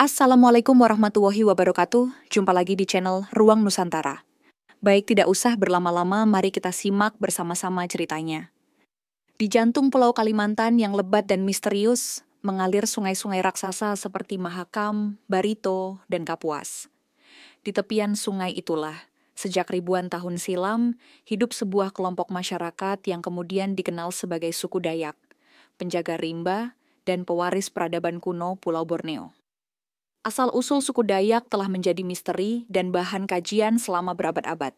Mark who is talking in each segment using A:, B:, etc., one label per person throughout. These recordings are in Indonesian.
A: Assalamualaikum warahmatullahi wabarakatuh. Jumpa lagi di channel Ruang Nusantara. Baik, tidak usah berlama-lama, mari kita simak bersama-sama ceritanya. Di jantung Pulau Kalimantan yang lebat dan misterius, mengalir sungai-sungai raksasa seperti Mahakam, Barito, dan Kapuas. Di tepian sungai itulah, sejak ribuan tahun silam, hidup sebuah kelompok masyarakat yang kemudian dikenal sebagai suku Dayak, penjaga rimba, dan pewaris peradaban kuno Pulau Borneo. Asal-usul suku Dayak telah menjadi misteri dan bahan kajian selama berabad-abad.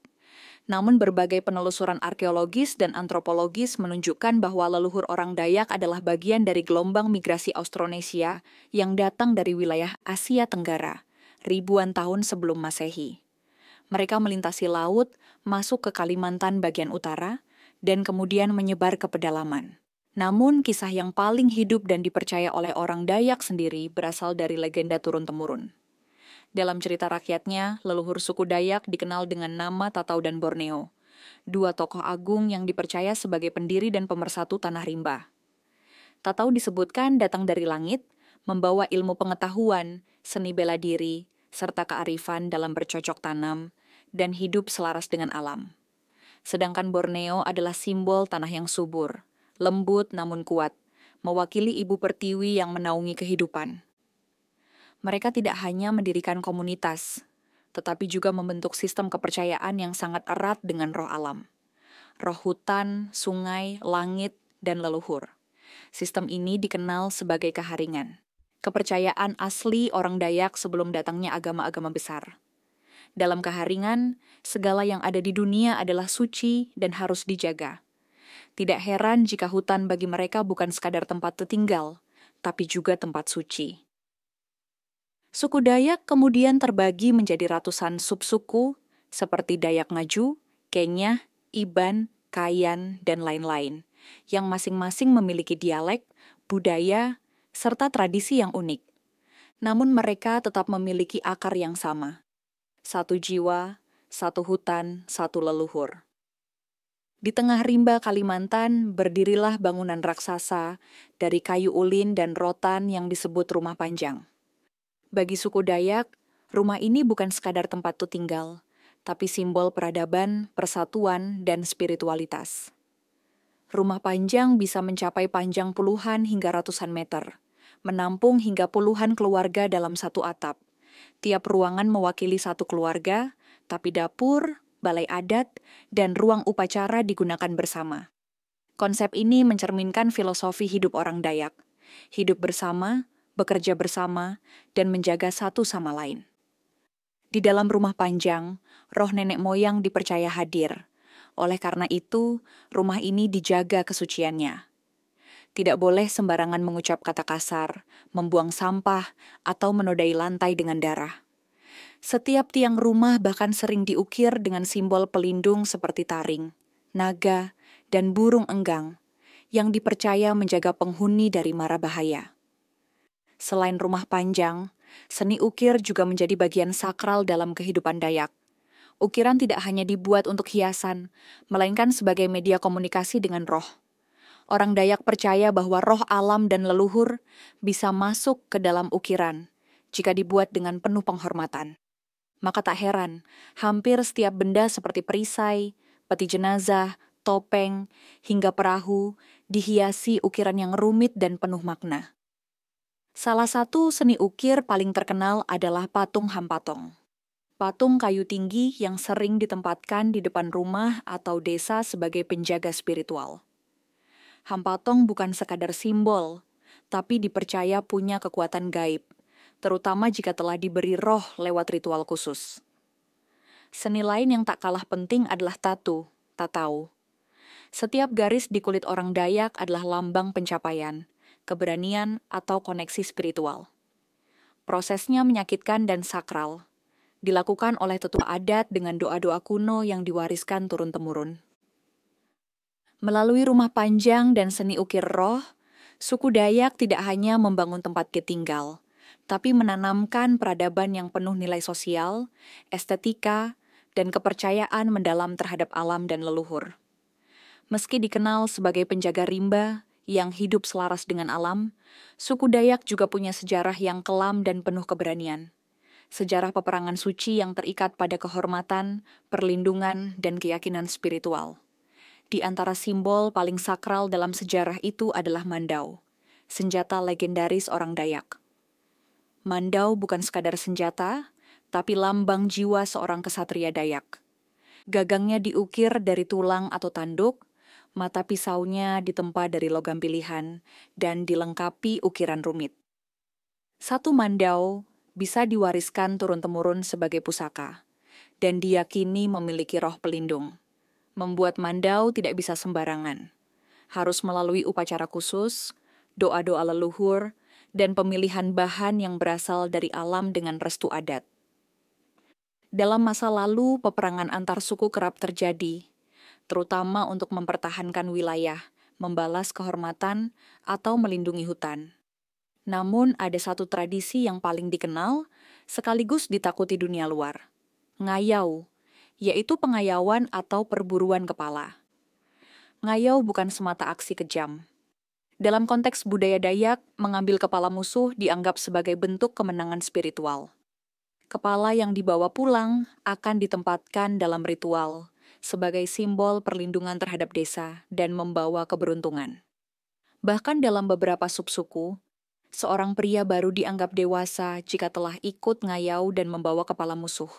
A: Namun berbagai penelusuran arkeologis dan antropologis menunjukkan bahwa leluhur orang Dayak adalah bagian dari gelombang migrasi Austronesia yang datang dari wilayah Asia Tenggara, ribuan tahun sebelum Masehi. Mereka melintasi laut, masuk ke Kalimantan bagian utara, dan kemudian menyebar ke pedalaman. Namun, kisah yang paling hidup dan dipercaya oleh orang Dayak sendiri berasal dari legenda turun-temurun. Dalam cerita rakyatnya, leluhur suku Dayak dikenal dengan nama Tatau dan Borneo, dua tokoh agung yang dipercaya sebagai pendiri dan pemersatu tanah rimba. Tatau disebutkan datang dari langit, membawa ilmu pengetahuan, seni bela diri, serta kearifan dalam bercocok tanam, dan hidup selaras dengan alam. Sedangkan Borneo adalah simbol tanah yang subur, lembut namun kuat, mewakili ibu pertiwi yang menaungi kehidupan. Mereka tidak hanya mendirikan komunitas, tetapi juga membentuk sistem kepercayaan yang sangat erat dengan roh alam. Roh hutan, sungai, langit, dan leluhur. Sistem ini dikenal sebagai Kaharingan. Kepercayaan asli orang Dayak sebelum datangnya agama-agama besar. Dalam Kaharingan, segala yang ada di dunia adalah suci dan harus dijaga. Tidak heran jika hutan bagi mereka bukan sekadar tempat tertinggal, tapi juga tempat suci. Suku Dayak kemudian terbagi menjadi ratusan subsuku seperti Dayak Ngaju, Kenyah, Iban, Kayan, dan lain-lain, yang masing-masing memiliki dialek, budaya, serta tradisi yang unik. Namun mereka tetap memiliki akar yang sama. Satu jiwa, satu hutan, satu leluhur. Di tengah rimba Kalimantan, berdirilah bangunan raksasa dari kayu ulin dan rotan yang disebut Rumah Panjang. Bagi suku Dayak, rumah ini bukan sekadar tempat tinggal, tapi simbol peradaban, persatuan, dan spiritualitas. Rumah Panjang bisa mencapai panjang puluhan hingga ratusan meter, menampung hingga puluhan keluarga dalam satu atap. Tiap ruangan mewakili satu keluarga, tapi dapur, balai adat, dan ruang upacara digunakan bersama. Konsep ini mencerminkan filosofi hidup orang Dayak, hidup bersama, bekerja bersama, dan menjaga satu sama lain. Di dalam Rumah Panjang, roh nenek moyang dipercaya hadir. Oleh karena itu, rumah ini dijaga kesuciannya. Tidak boleh sembarangan mengucap kata kasar, membuang sampah, atau menodai lantai dengan darah. Setiap tiang rumah bahkan sering diukir dengan simbol pelindung seperti taring, naga, dan burung enggang yang dipercaya menjaga penghuni dari mara bahaya. Selain Rumah Panjang, seni ukir juga menjadi bagian sakral dalam kehidupan Dayak. Ukiran tidak hanya dibuat untuk hiasan, melainkan sebagai media komunikasi dengan roh. Orang Dayak percaya bahwa roh alam dan leluhur bisa masuk ke dalam ukiran jika dibuat dengan penuh penghormatan. Maka tak heran, hampir setiap benda seperti perisai, peti jenazah, topeng, hingga perahu dihiasi ukiran yang rumit dan penuh makna. Salah satu seni ukir paling terkenal adalah patung Hampatong. Patung kayu tinggi yang sering ditempatkan di depan rumah atau desa sebagai penjaga spiritual. Hampatong bukan sekadar simbol, tapi dipercaya punya kekuatan gaib, terutama jika telah diberi roh lewat ritual khusus. Seni lain yang tak kalah penting adalah tatau. Setiap garis di kulit orang Dayak adalah lambang pencapaian, keberanian, atau koneksi spiritual. Prosesnya menyakitkan dan sakral, dilakukan oleh tetua adat dengan doa-doa kuno yang diwariskan turun-temurun. Melalui Rumah Panjang dan seni ukir roh, suku Dayak tidak hanya membangun tempat tinggal, tapi menanamkan peradaban yang penuh nilai sosial, estetika, dan kepercayaan mendalam terhadap alam dan leluhur. Meski dikenal sebagai penjaga rimba yang hidup selaras dengan alam, suku Dayak juga punya sejarah yang kelam dan penuh keberanian. Sejarah peperangan suci yang terikat pada kehormatan, perlindungan, dan keyakinan spiritual. Di antara simbol paling sakral dalam sejarah itu adalah mandau, senjata legendaris orang Dayak. Mandau bukan sekadar senjata, tapi lambang jiwa seorang kesatria Dayak. Gagangnya diukir dari tulang atau tanduk, mata pisaunya ditempa dari logam pilihan, dan dilengkapi ukiran rumit. Satu mandau bisa diwariskan turun-temurun sebagai pusaka, dan diyakini memiliki roh pelindung. Membuat mandau tidak bisa sembarangan. Harus melalui upacara khusus, doa-doa leluhur, dan pemilihan bahan yang berasal dari alam dengan restu adat. Dalam masa lalu, peperangan antar suku kerap terjadi, terutama untuk mempertahankan wilayah, membalas kehormatan, atau melindungi hutan. Namun, ada satu tradisi yang paling dikenal, sekaligus ditakuti dunia luar. Ngayau, yaitu pengayauan atau perburuan kepala. Ngayau bukan semata aksi kejam. Dalam konteks budaya Dayak, mengambil kepala musuh dianggap sebagai bentuk kemenangan spiritual. Kepala yang dibawa pulang akan ditempatkan dalam ritual sebagai simbol perlindungan terhadap desa dan membawa keberuntungan. Bahkan dalam beberapa subsuku, seorang pria baru dianggap dewasa jika telah ikut ngayau dan membawa kepala musuh.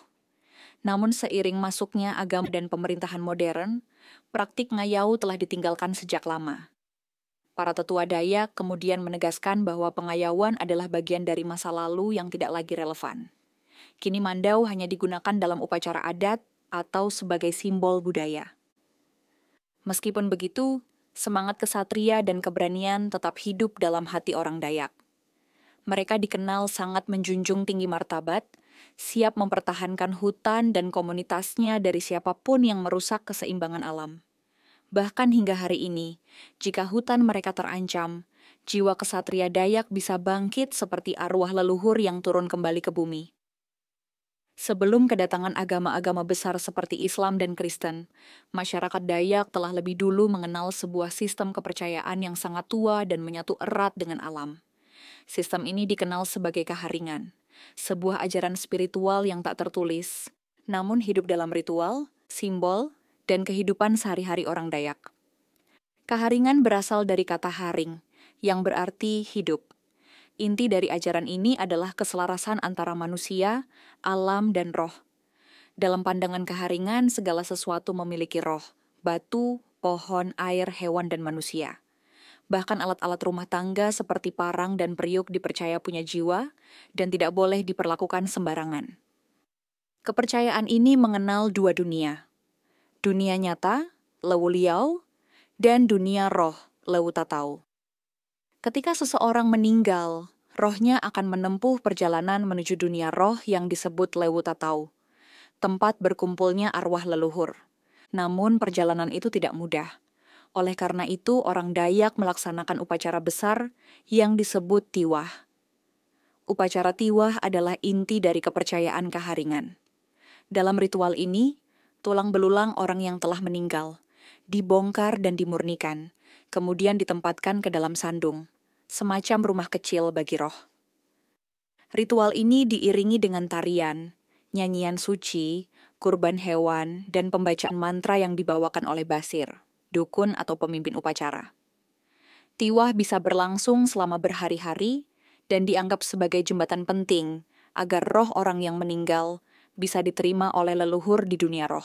A: Namun seiring masuknya agama dan pemerintahan modern, praktik ngayau telah ditinggalkan sejak lama. Para tetua Dayak kemudian menegaskan bahwa pengayauan adalah bagian dari masa lalu yang tidak lagi relevan. Kini mandau hanya digunakan dalam upacara adat atau sebagai simbol budaya. Meskipun begitu, semangat kesatria dan keberanian tetap hidup dalam hati orang Dayak. Mereka dikenal sangat menjunjung tinggi martabat, siap mempertahankan hutan dan komunitasnya dari siapapun yang merusak keseimbangan alam. Bahkan hingga hari ini, jika hutan mereka terancam, jiwa kesatria Dayak bisa bangkit seperti arwah leluhur yang turun kembali ke bumi. Sebelum kedatangan agama-agama besar seperti Islam dan Kristen, masyarakat Dayak telah lebih dulu mengenal sebuah sistem kepercayaan yang sangat tua dan menyatu erat dengan alam. Sistem ini dikenal sebagai kaharingan, sebuah ajaran spiritual yang tak tertulis, namun hidup dalam ritual, simbol, dan kehidupan sehari-hari orang Dayak. Kaharingan berasal dari kata haring, yang berarti hidup. Inti dari ajaran ini adalah keselarasan antara manusia, alam, dan roh. Dalam pandangan kaharingan, segala sesuatu memiliki roh, batu, pohon, air, hewan, dan manusia. Bahkan alat-alat rumah tangga seperti parang dan periuk dipercaya punya jiwa dan tidak boleh diperlakukan sembarangan. Kepercayaan ini mengenal dua dunia. Dunia nyata, Lewu Liau, dan dunia roh, Lewu Tatau. Ketika seseorang meninggal, rohnya akan menempuh perjalanan menuju dunia roh yang disebut Lewu Tatau, tempat berkumpulnya arwah leluhur. Namun perjalanan itu tidak mudah. Oleh karena itu, orang Dayak melaksanakan upacara besar yang disebut tiwah. Upacara tiwah adalah inti dari kepercayaan kaharingan. Dalam ritual ini, tulang belulang orang yang telah meninggal dibongkar dan dimurnikan, kemudian ditempatkan ke dalam sandung, semacam rumah kecil bagi roh. Ritual ini diiringi dengan tarian, nyanyian suci, kurban hewan, dan pembacaan mantra yang dibawakan oleh basir, dukun atau pemimpin upacara. Tiwah bisa berlangsung selama berhari-hari dan dianggap sebagai jembatan penting agar roh orang yang meninggal bisa diterima oleh leluhur di dunia roh.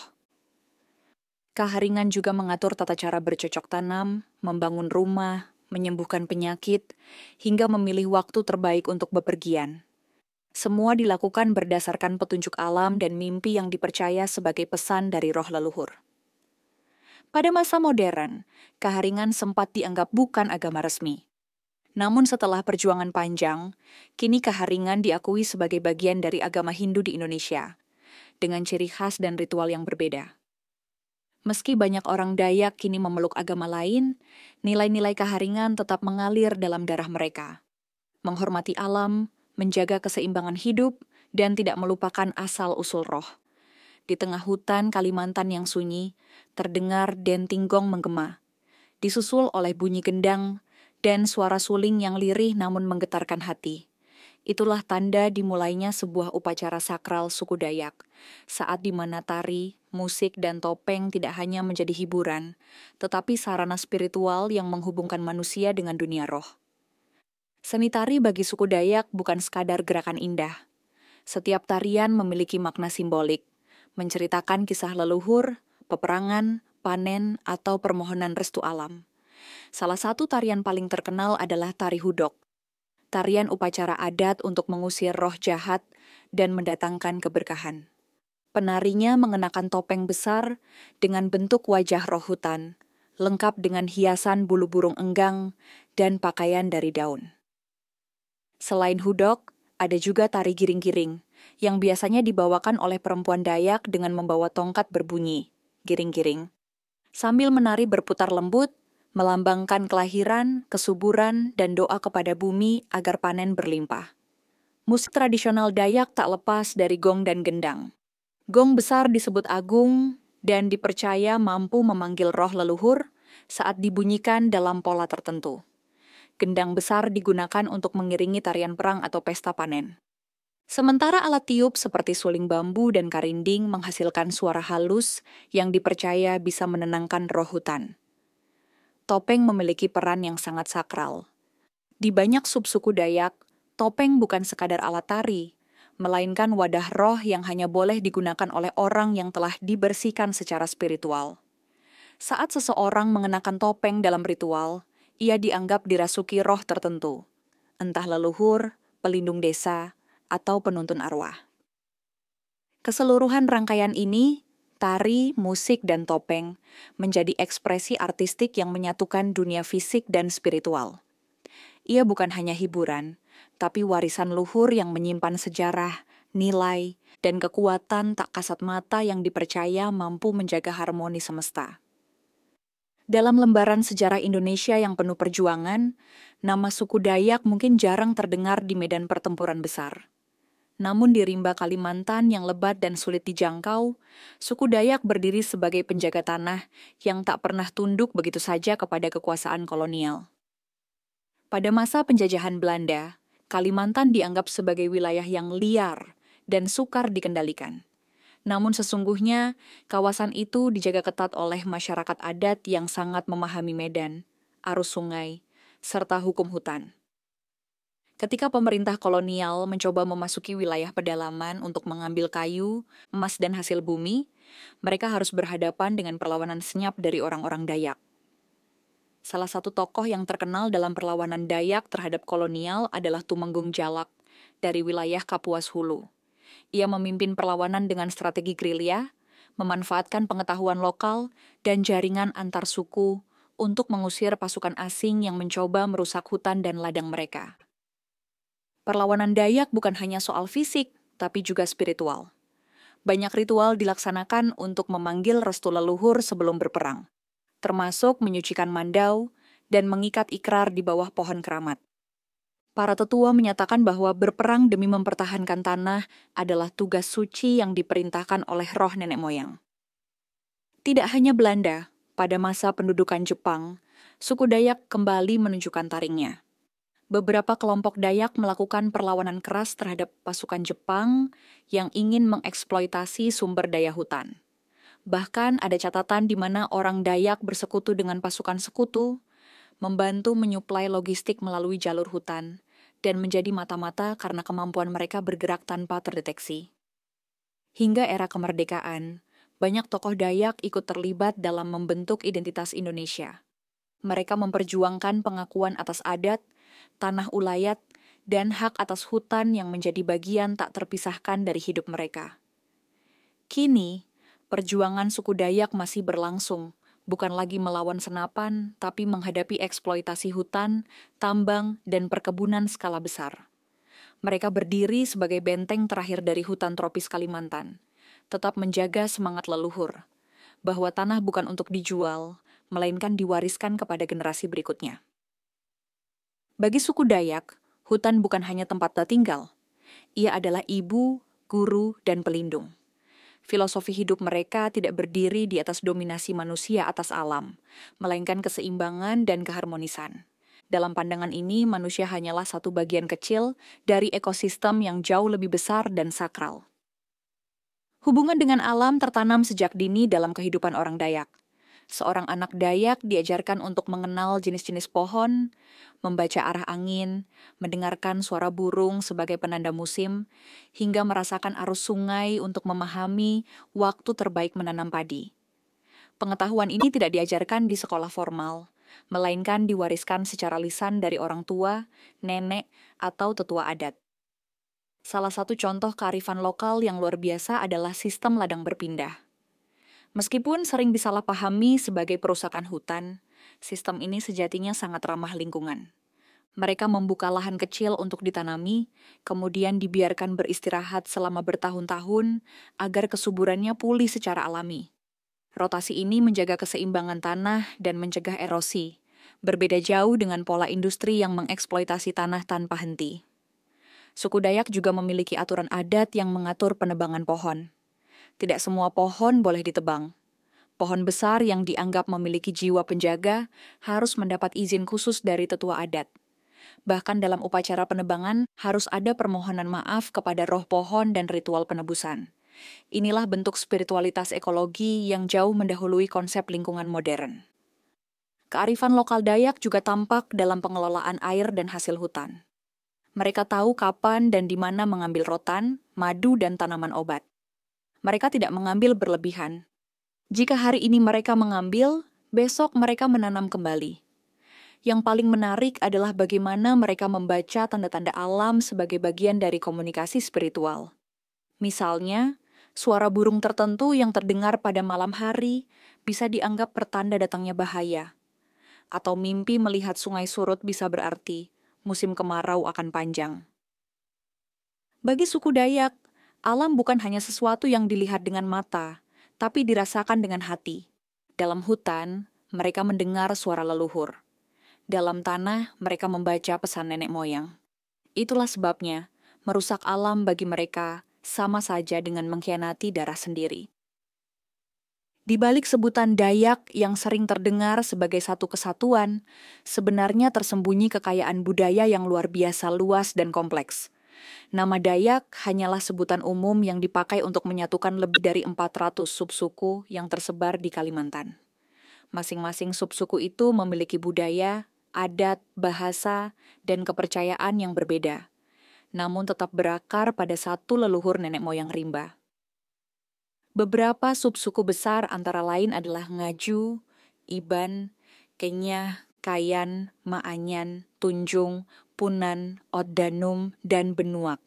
A: Kaharingan juga mengatur tata cara bercocok tanam, membangun rumah, menyembuhkan penyakit, hingga memilih waktu terbaik untuk bepergian. Semua dilakukan berdasarkan petunjuk alam dan mimpi yang dipercaya sebagai pesan dari roh leluhur. Pada masa modern, kaharingan sempat dianggap bukan agama resmi. Namun setelah perjuangan panjang, kini kaharingan diakui sebagai bagian dari agama Hindu di Indonesia, dengan ciri khas dan ritual yang berbeda. Meski banyak orang Dayak kini memeluk agama lain, nilai-nilai kaharingan tetap mengalir dalam darah mereka. Menghormati alam, menjaga keseimbangan hidup, dan tidak melupakan asal-usul roh. Di tengah hutan Kalimantan yang sunyi, terdengar dentinggong menggema, disusul oleh bunyi gendang dan suara suling yang lirih namun menggetarkan hati. Itulah tanda dimulainya sebuah upacara sakral suku Dayak, saat di mana tari, musik, dan topeng tidak hanya menjadi hiburan, tetapi sarana spiritual yang menghubungkan manusia dengan dunia roh. Seni tari bagi suku Dayak bukan sekadar gerakan indah. Setiap tarian memiliki makna simbolik, menceritakan kisah leluhur, peperangan, panen, atau permohonan restu alam. Salah satu tarian paling terkenal adalah tari hudok, tarian upacara adat untuk mengusir roh jahat dan mendatangkan keberkahan. Penarinya mengenakan topeng besar dengan bentuk wajah roh hutan, lengkap dengan hiasan bulu burung enggang dan pakaian dari daun. Selain hudok, ada juga tari giring-giring, yang biasanya dibawakan oleh perempuan Dayak dengan membawa tongkat berbunyi, giring-giring. Sambil menari berputar lembut, melambangkan kelahiran, kesuburan, dan doa kepada bumi agar panen berlimpah. Musik tradisional Dayak tak lepas dari gong dan gendang. Gong besar disebut agung dan dipercaya mampu memanggil roh leluhur saat dibunyikan dalam pola tertentu. Gendang besar digunakan untuk mengiringi tarian perang atau pesta panen. Sementara alat tiup seperti suling bambu dan karinding menghasilkan suara halus yang dipercaya bisa menenangkan roh hutan. Topeng memiliki peran yang sangat sakral. Di banyak subsuku Dayak, topeng bukan sekadar alat tari, melainkan wadah roh yang hanya boleh digunakan oleh orang yang telah dibersihkan secara spiritual. Saat seseorang mengenakan topeng dalam ritual, ia dianggap dirasuki roh tertentu, entah leluhur, pelindung desa, atau penuntun arwah. Keseluruhan rangkaian ini, tari, musik, dan topeng, menjadi ekspresi artistik yang menyatukan dunia fisik dan spiritual. Ia bukan hanya hiburan, tapi warisan luhur yang menyimpan sejarah, nilai, dan kekuatan tak kasat mata yang dipercaya mampu menjaga harmoni semesta. Dalam lembaran sejarah Indonesia yang penuh perjuangan, nama suku Dayak mungkin jarang terdengar di medan pertempuran besar. Namun di rimba Kalimantan yang lebat dan sulit dijangkau, suku Dayak berdiri sebagai penjaga tanah yang tak pernah tunduk begitu saja kepada kekuasaan kolonial. Pada masa penjajahan Belanda, Kalimantan dianggap sebagai wilayah yang liar dan sukar dikendalikan. Namun sesungguhnya, kawasan itu dijaga ketat oleh masyarakat adat yang sangat memahami medan, arus sungai, serta hukum hutan. Ketika pemerintah kolonial mencoba memasuki wilayah pedalaman untuk mengambil kayu, emas, dan hasil bumi, mereka harus berhadapan dengan perlawanan senyap dari orang-orang Dayak. Salah satu tokoh yang terkenal dalam perlawanan Dayak terhadap kolonial adalah Tumenggung Jalak dari wilayah Kapuas Hulu. Ia memimpin perlawanan dengan strategi gerilya, memanfaatkan pengetahuan lokal dan jaringan antar suku untuk mengusir pasukan asing yang mencoba merusak hutan dan ladang mereka. Perlawanan Dayak bukan hanya soal fisik, tapi juga spiritual. Banyak ritual dilaksanakan untuk memanggil restu leluhur sebelum berperang, termasuk menyucikan mandau dan mengikat ikrar di bawah pohon keramat. Para tetua menyatakan bahwa berperang demi mempertahankan tanah adalah tugas suci yang diperintahkan oleh roh nenek moyang. Tidak hanya Belanda, pada masa pendudukan Jepang, suku Dayak kembali menunjukkan taringnya. Beberapa kelompok Dayak melakukan perlawanan keras terhadap pasukan Jepang yang ingin mengeksploitasi sumber daya hutan. Bahkan ada catatan di mana orang Dayak bersekutu dengan pasukan sekutu, membantu menyuplai logistik melalui jalur hutan, dan menjadi mata-mata karena kemampuan mereka bergerak tanpa terdeteksi. Hingga era kemerdekaan, banyak tokoh Dayak ikut terlibat dalam membentuk identitas Indonesia. Mereka memperjuangkan pengakuan atas adat, tanah ulayat, dan hak atas hutan yang menjadi bagian tak terpisahkan dari hidup mereka. Kini, perjuangan suku Dayak masih berlangsung, bukan lagi melawan senapan, tapi menghadapi eksploitasi hutan, tambang, dan perkebunan skala besar. Mereka berdiri sebagai benteng terakhir dari hutan tropis Kalimantan, tetap menjaga semangat leluhur, bahwa tanah bukan untuk dijual, melainkan diwariskan kepada generasi berikutnya. Bagi suku Dayak, hutan bukan hanya tempat tinggal. Ia adalah ibu, guru, dan pelindung. Filosofi hidup mereka tidak berdiri di atas dominasi manusia atas alam, melainkan keseimbangan dan keharmonisan. Dalam pandangan ini, manusia hanyalah satu bagian kecil dari ekosistem yang jauh lebih besar dan sakral. Hubungan dengan alam tertanam sejak dini dalam kehidupan orang Dayak. Seorang anak Dayak diajarkan untuk mengenal jenis-jenis pohon, membaca arah angin, mendengarkan suara burung sebagai penanda musim, hingga merasakan arus sungai untuk memahami waktu terbaik menanam padi. Pengetahuan ini tidak diajarkan di sekolah formal, melainkan diwariskan secara lisan dari orang tua, nenek, atau tetua adat. Salah satu contoh kearifan lokal yang luar biasa adalah sistem ladang berpindah. Meskipun sering disalahpahami sebagai perusakan hutan, sistem ini sejatinya sangat ramah lingkungan. Mereka membuka lahan kecil untuk ditanami, kemudian dibiarkan beristirahat selama bertahun-tahun agar kesuburannya pulih secara alami. Rotasi ini menjaga keseimbangan tanah dan mencegah erosi, berbeda jauh dengan pola industri yang mengeksploitasi tanah tanpa henti. Suku Dayak juga memiliki aturan adat yang mengatur penebangan pohon. Tidak semua pohon boleh ditebang. Pohon besar yang dianggap memiliki jiwa penjaga harus mendapat izin khusus dari tetua adat. Bahkan dalam upacara penebangan harus ada permohonan maaf kepada roh pohon dan ritual penebusan. Inilah bentuk spiritualitas ekologi yang jauh mendahului konsep lingkungan modern. Kearifan lokal Dayak juga tampak dalam pengelolaan air dan hasil hutan. Mereka tahu kapan dan di mana mengambil rotan, madu, dan tanaman obat. Mereka tidak mengambil berlebihan. Jika hari ini mereka mengambil, besok mereka menanam kembali. Yang paling menarik adalah bagaimana mereka membaca tanda-tanda alam sebagai bagian dari komunikasi spiritual. Misalnya, suara burung tertentu yang terdengar pada malam hari bisa dianggap pertanda datangnya bahaya. Atau mimpi melihat sungai surut bisa berarti musim kemarau akan panjang. Bagi suku Dayak, alam bukan hanya sesuatu yang dilihat dengan mata, tapi dirasakan dengan hati. Dalam hutan, mereka mendengar suara leluhur. Dalam tanah, mereka membaca pesan nenek moyang. Itulah sebabnya, merusak alam bagi mereka sama saja dengan mengkhianati darah sendiri. Di balik sebutan Dayak yang sering terdengar sebagai satu kesatuan, sebenarnya tersembunyi kekayaan budaya yang luar biasa luas dan kompleks. Nama Dayak hanyalah sebutan umum yang dipakai untuk menyatukan lebih dari 400 subsuku yang tersebar di Kalimantan. Masing-masing subsuku itu memiliki budaya, adat, bahasa, dan kepercayaan yang berbeda, namun tetap berakar pada satu leluhur nenek moyang rimba. Beberapa subsuku besar antara lain adalah Ngaju, Iban, Kenyah, Kayan, Maanyan, Tunjung, Punan, Oddanum, dan Benuak.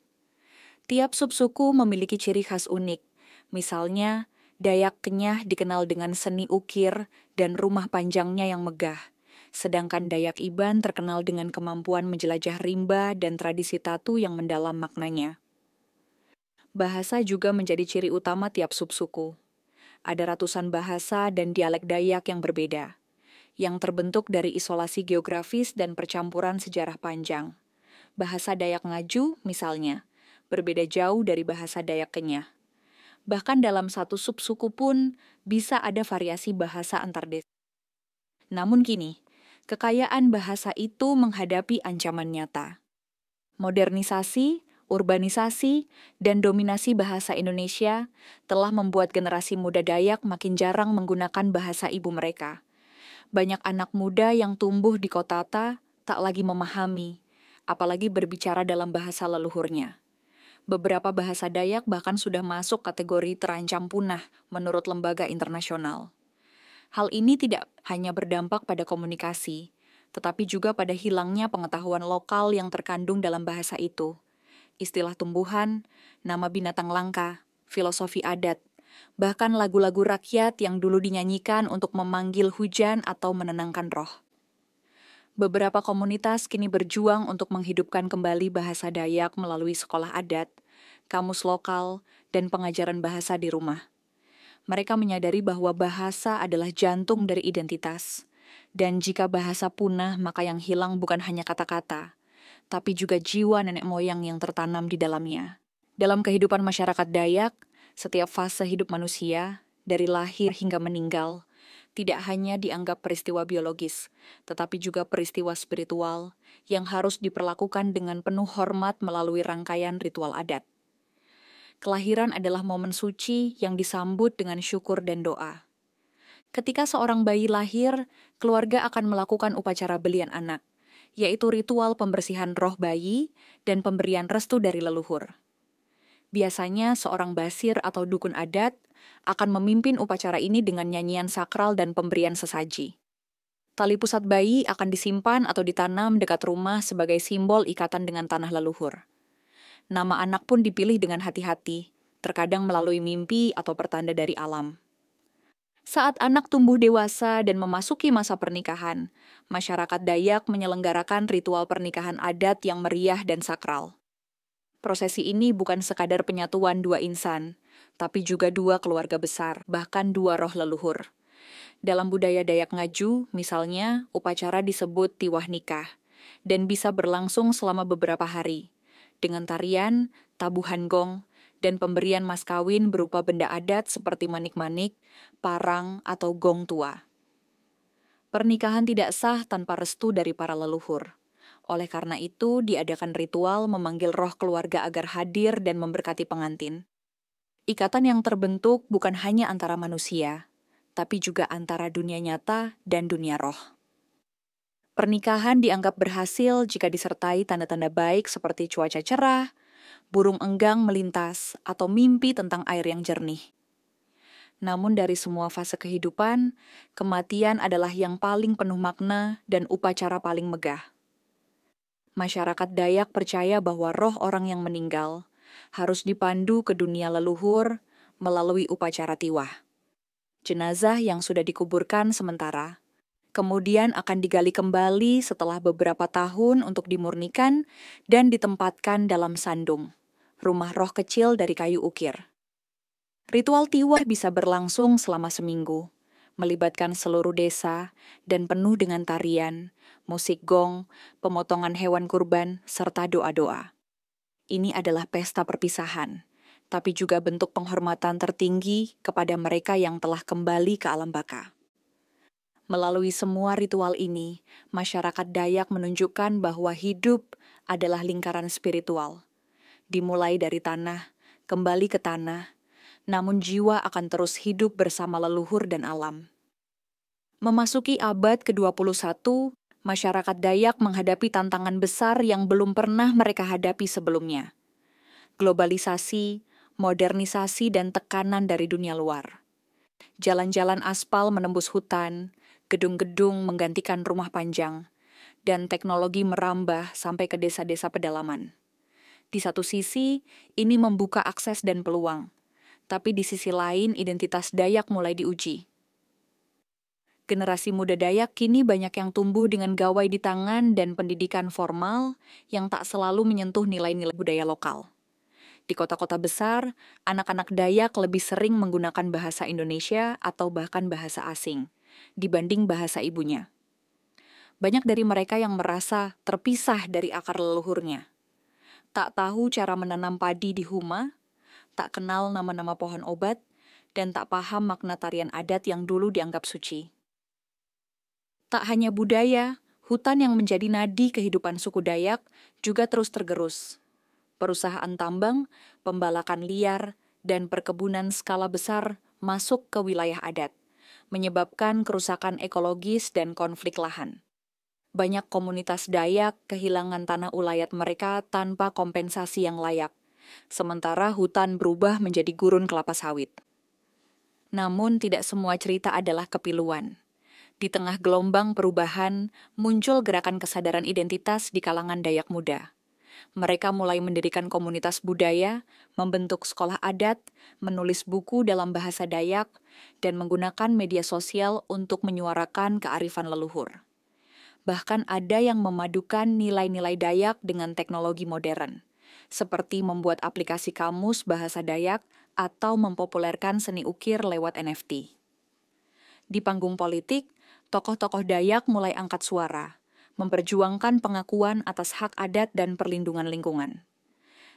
A: Tiap subsuku memiliki ciri khas unik. Misalnya, Dayak Kenyah dikenal dengan seni ukir dan rumah panjangnya yang megah. Sedangkan Dayak Iban terkenal dengan kemampuan menjelajah rimba dan tradisi tatu yang mendalam maknanya. Bahasa juga menjadi ciri utama tiap subsuku. Ada ratusan bahasa dan dialek Dayak yang berbeda, yang terbentuk dari isolasi geografis dan percampuran sejarah panjang. Bahasa Dayak Ngaju, misalnya, berbeda jauh dari bahasa Dayak Kenyah. Bahkan dalam satu subsuku pun bisa ada variasi bahasa antar desa. Namun kini, kekayaan bahasa itu menghadapi ancaman nyata. Modernisasi, urbanisasi, dan dominasi bahasa Indonesia telah membuat generasi muda Dayak makin jarang menggunakan bahasa ibu mereka. Banyak anak muda yang tumbuh di kota tak lagi memahami, apalagi berbicara dalam bahasa leluhurnya. Beberapa bahasa Dayak bahkan sudah masuk kategori terancam punah menurut lembaga internasional. Hal ini tidak hanya berdampak pada komunikasi, tetapi juga pada hilangnya pengetahuan lokal yang terkandung dalam bahasa itu. Istilah tumbuhan, nama binatang langka, filosofi adat, bahkan lagu-lagu rakyat yang dulu dinyanyikan untuk memanggil hujan atau menenangkan roh. Beberapa komunitas kini berjuang untuk menghidupkan kembali bahasa Dayak melalui sekolah adat, kamus lokal, dan pengajaran bahasa di rumah. Mereka menyadari bahwa bahasa adalah jantung dari identitas, dan jika bahasa punah maka yang hilang bukan hanya kata-kata, tapi juga jiwa nenek moyang yang tertanam di dalamnya. Dalam kehidupan masyarakat Dayak, setiap fase hidup manusia, dari lahir hingga meninggal, tidak hanya dianggap peristiwa biologis, tetapi juga peristiwa spiritual yang harus diperlakukan dengan penuh hormat melalui rangkaian ritual adat. Kelahiran adalah momen suci yang disambut dengan syukur dan doa. Ketika seorang bayi lahir, keluarga akan melakukan upacara belian anak, yaitu ritual pembersihan roh bayi dan pemberian restu dari leluhur. Biasanya seorang basir atau dukun adat akan memimpin upacara ini dengan nyanyian sakral dan pemberian sesaji. Tali pusat bayi akan disimpan atau ditanam dekat rumah sebagai simbol ikatan dengan tanah leluhur. Nama anak pun dipilih dengan hati-hati, terkadang melalui mimpi atau pertanda dari alam. Saat anak tumbuh dewasa dan memasuki masa pernikahan, masyarakat Dayak menyelenggarakan ritual pernikahan adat yang meriah dan sakral. Prosesi ini bukan sekadar penyatuan dua insan, tapi juga dua keluarga besar, bahkan dua roh leluhur. Dalam budaya Dayak Ngaju, misalnya, upacara disebut tiwah nikah, dan bisa berlangsung selama beberapa hari, dengan tarian, tabuhan gong, dan pemberian mas kawin berupa benda adat seperti manik-manik, parang, atau gong tua. Pernikahan tidak sah tanpa restu dari para leluhur. Oleh karena itu, diadakan ritual memanggil roh keluarga agar hadir dan memberkati pengantin. Ikatan yang terbentuk bukan hanya antara manusia, tapi juga antara dunia nyata dan dunia roh. Pernikahan dianggap berhasil jika disertai tanda-tanda baik seperti cuaca cerah, burung enggang melintas, atau mimpi tentang air yang jernih. Namun dari semua fase kehidupan, kematian adalah yang paling penuh makna dan upacara paling megah. Masyarakat Dayak percaya bahwa roh orang yang meninggal harus dipandu ke dunia leluhur melalui upacara tiwah. Jenazah yang sudah dikuburkan sementara, kemudian akan digali kembali setelah beberapa tahun untuk dimurnikan dan ditempatkan dalam sandung, rumah roh kecil dari kayu ukir. Ritual tiwah bisa berlangsung selama seminggu, melibatkan seluruh desa dan penuh dengan tarian, musik gong, pemotongan hewan kurban, serta doa-doa. Ini adalah pesta perpisahan, tapi juga bentuk penghormatan tertinggi kepada mereka yang telah kembali ke alam baka. Melalui semua ritual ini, masyarakat Dayak menunjukkan bahwa hidup adalah lingkaran spiritual. Dimulai dari tanah, kembali ke tanah, namun jiwa akan terus hidup bersama leluhur dan alam. Memasuki abad ke-21, masyarakat Dayak menghadapi tantangan besar yang belum pernah mereka hadapi sebelumnya. Globalisasi, modernisasi, dan tekanan dari dunia luar. Jalan-jalan aspal menembus hutan, gedung-gedung menggantikan rumah panjang, dan teknologi merambah sampai ke desa-desa pedalaman. Di satu sisi, ini membuka akses dan peluang, tapi di sisi lain identitas Dayak mulai diuji. Generasi muda Dayak kini banyak yang tumbuh dengan gawai di tangan dan pendidikan formal yang tak selalu menyentuh nilai-nilai budaya lokal. Di kota-kota besar, anak-anak Dayak lebih sering menggunakan bahasa Indonesia atau bahkan bahasa asing dibanding bahasa ibunya. Banyak dari mereka yang merasa terpisah dari akar leluhurnya. Tak tahu cara menanam padi di Huma, tak kenal nama-nama pohon obat, dan tak paham makna tarian adat yang dulu dianggap suci. Tak hanya budaya, hutan yang menjadi nadi kehidupan suku Dayak juga terus tergerus. Perusahaan tambang, pembalakan liar, dan perkebunan skala besar masuk ke wilayah adat, menyebabkan kerusakan ekologis dan konflik lahan. Banyak komunitas Dayak kehilangan tanah ulayat mereka tanpa kompensasi yang layak, sementara hutan berubah menjadi gurun kelapa sawit. Namun tidak semua cerita adalah kepiluan. Di tengah gelombang perubahan, muncul gerakan kesadaran identitas di kalangan Dayak muda. Mereka mulai mendirikan komunitas budaya, membentuk sekolah adat, menulis buku dalam bahasa Dayak, dan menggunakan media sosial untuk menyuarakan kearifan leluhur. Bahkan ada yang memadukan nilai-nilai Dayak dengan teknologi modern, seperti membuat aplikasi kamus bahasa Dayak atau mempopulerkan seni ukir lewat NFT. Di panggung politik, tokoh-tokoh Dayak mulai angkat suara, memperjuangkan pengakuan atas hak adat dan perlindungan lingkungan.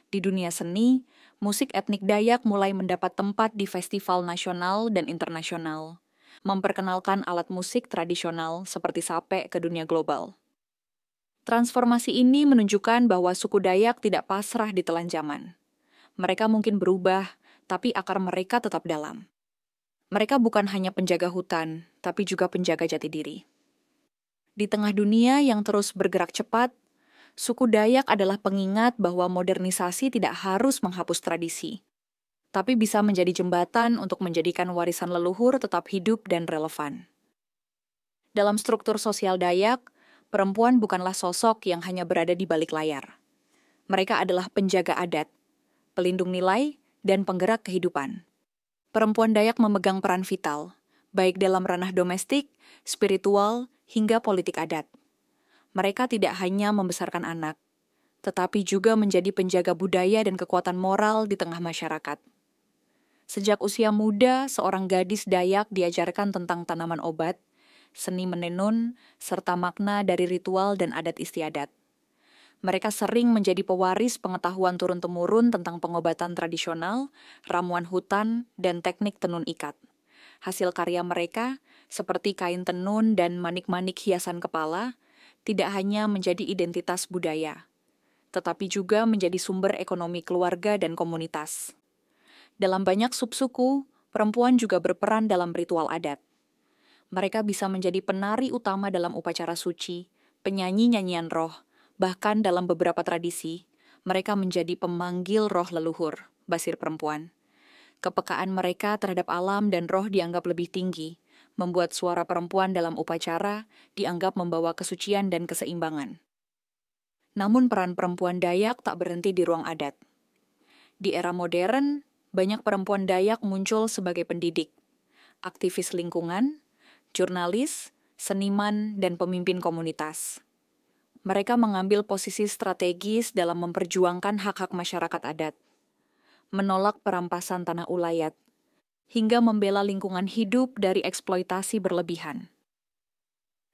A: Di dunia seni, musik etnik Dayak mulai mendapat tempat di festival nasional dan internasional. memperkenalkan alat musik tradisional seperti sape ke dunia global. Transformasi ini menunjukkan bahwa suku Dayak tidak pasrah di telan zaman. Mereka mungkin berubah, tapi akar mereka tetap dalam. Mereka bukan hanya penjaga hutan, tapi juga penjaga jati diri. Di tengah dunia yang terus bergerak cepat, suku Dayak adalah pengingat bahwa modernisasi tidak harus menghapus tradisi, tapi bisa menjadi jembatan untuk menjadikan warisan leluhur tetap hidup dan relevan. Dalam struktur sosial Dayak, perempuan bukanlah sosok yang hanya berada di balik layar. Mereka adalah penjaga adat, pelindung nilai, dan penggerak kehidupan. Perempuan Dayak memegang peran vital, baik dalam ranah domestik, spiritual, hingga politik adat. Mereka tidak hanya membesarkan anak, tetapi juga menjadi penjaga budaya dan kekuatan moral di tengah masyarakat. Sejak usia muda, seorang gadis Dayak diajarkan tentang tanaman obat, seni menenun, serta makna dari ritual dan adat istiadat. Mereka sering menjadi pewaris pengetahuan turun-temurun tentang pengobatan tradisional, ramuan hutan, dan teknik tenun ikat. Hasil karya mereka, seperti kain tenun dan manik-manik hiasan kepala, tidak hanya menjadi identitas budaya, tetapi juga menjadi sumber ekonomi keluarga dan komunitas. Dalam banyak subsuku, perempuan juga berperan dalam ritual adat. Mereka bisa menjadi penari utama dalam upacara suci, penyanyi nyanyian roh, bahkan dalam beberapa tradisi, mereka menjadi pemanggil roh leluhur, basir perempuan. Kepekaan mereka terhadap alam dan roh dianggap lebih tinggi, membuat suara perempuan dalam upacara dianggap membawa kesucian dan keseimbangan. Namun peran perempuan Dayak tak berhenti di ruang adat. Di era modern, banyak perempuan Dayak muncul sebagai pendidik, aktivis lingkungan, jurnalis, seniman, dan pemimpin komunitas. Mereka mengambil posisi strategis dalam memperjuangkan hak-hak masyarakat adat, menolak perampasan tanah ulayat, hingga membela lingkungan hidup dari eksploitasi berlebihan.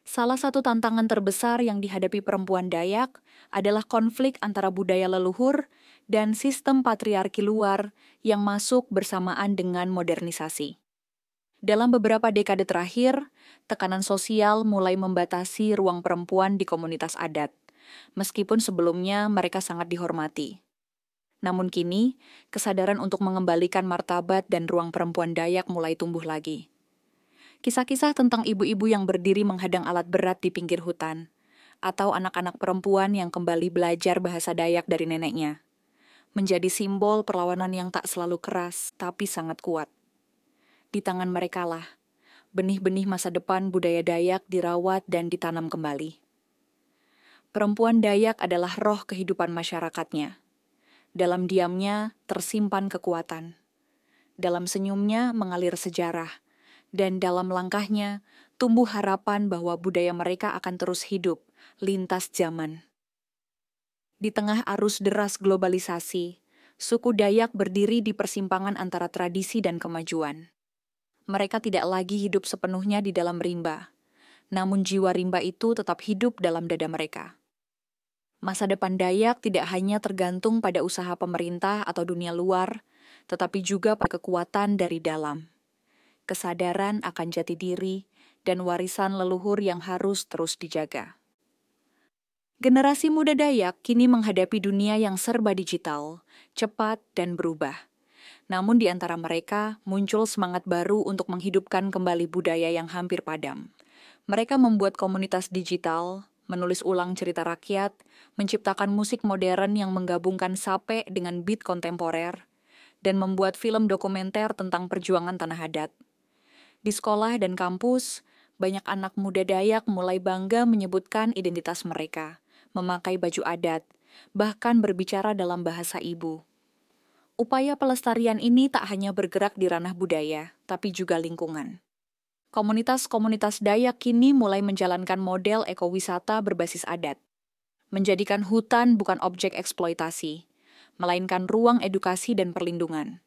A: Salah satu tantangan terbesar yang dihadapi perempuan Dayak adalah konflik antara budaya leluhur dan sistem patriarki luar yang masuk bersamaan dengan modernisasi. Dalam beberapa dekade terakhir, tekanan sosial mulai membatasi ruang perempuan di komunitas adat, meskipun sebelumnya mereka sangat dihormati. Namun kini, kesadaran untuk mengembalikan martabat dan ruang perempuan Dayak mulai tumbuh lagi. Kisah-kisah tentang ibu-ibu yang berdiri menghadang alat berat di pinggir hutan, atau anak-anak perempuan yang kembali belajar bahasa Dayak dari neneknya, menjadi simbol perlawanan yang tak selalu keras, tapi sangat kuat. Di tangan merekalah, benih-benih masa depan budaya Dayak dirawat dan ditanam kembali. Perempuan Dayak adalah roh kehidupan masyarakatnya. Dalam diamnya tersimpan kekuatan. Dalam senyumnya mengalir sejarah. Dan dalam langkahnya tumbuh harapan bahwa budaya mereka akan terus hidup, lintas zaman. Di tengah arus deras globalisasi, suku Dayak berdiri di persimpangan antara tradisi dan kemajuan. Mereka tidak lagi hidup sepenuhnya di dalam rimba, namun jiwa rimba itu tetap hidup dalam dada mereka. Masa depan Dayak tidak hanya tergantung pada usaha pemerintah atau dunia luar, tetapi juga pada kekuatan dari dalam. Kesadaran akan jati diri dan warisan leluhur yang harus terus dijaga. Generasi muda Dayak kini menghadapi dunia yang serba digital, cepat dan berubah. Namun di antara mereka muncul semangat baru untuk menghidupkan kembali budaya yang hampir padam. Mereka membuat komunitas digital, menulis ulang cerita rakyat, menciptakan musik modern yang menggabungkan sape dengan beat kontemporer, dan membuat film dokumenter tentang perjuangan tanah adat. Di sekolah dan kampus, banyak anak muda Dayak mulai bangga menyebutkan identitas mereka, memakai baju adat, bahkan berbicara dalam bahasa ibu. Upaya pelestarian ini tak hanya bergerak di ranah budaya, tapi juga lingkungan. Komunitas-komunitas Dayak kini mulai menjalankan model ekowisata berbasis adat, menjadikan hutan bukan objek eksploitasi, melainkan ruang edukasi dan perlindungan.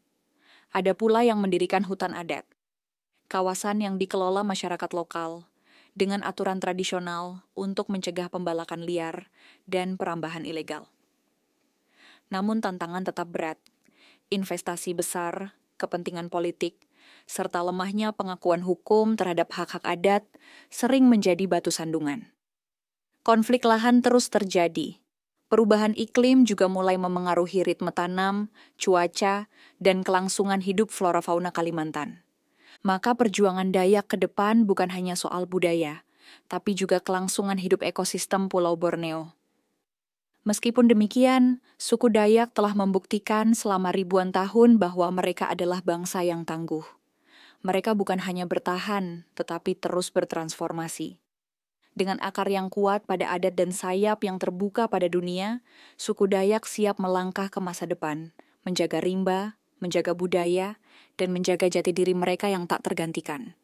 A: Ada pula yang mendirikan hutan adat, kawasan yang dikelola masyarakat lokal, dengan aturan tradisional untuk mencegah pembalakan liar dan perambahan ilegal. Namun tantangan tetap berat. Investasi besar, kepentingan politik, serta lemahnya pengakuan hukum terhadap hak-hak adat sering menjadi batu sandungan. Konflik lahan terus terjadi. Perubahan iklim juga mulai memengaruhi ritme tanam, cuaca, dan kelangsungan hidup flora fauna Kalimantan. Maka perjuangan Dayak ke depan bukan hanya soal budaya, tapi juga kelangsungan hidup ekosistem Pulau Borneo. Meskipun demikian, suku Dayak telah membuktikan selama ribuan tahun bahwa mereka adalah bangsa yang tangguh. Mereka bukan hanya bertahan, tetapi terus bertransformasi. Dengan akar yang kuat pada adat dan sayap yang terbuka pada dunia, suku Dayak siap melangkah ke masa depan, menjaga rimba, menjaga budaya, dan menjaga jati diri mereka yang tak tergantikan.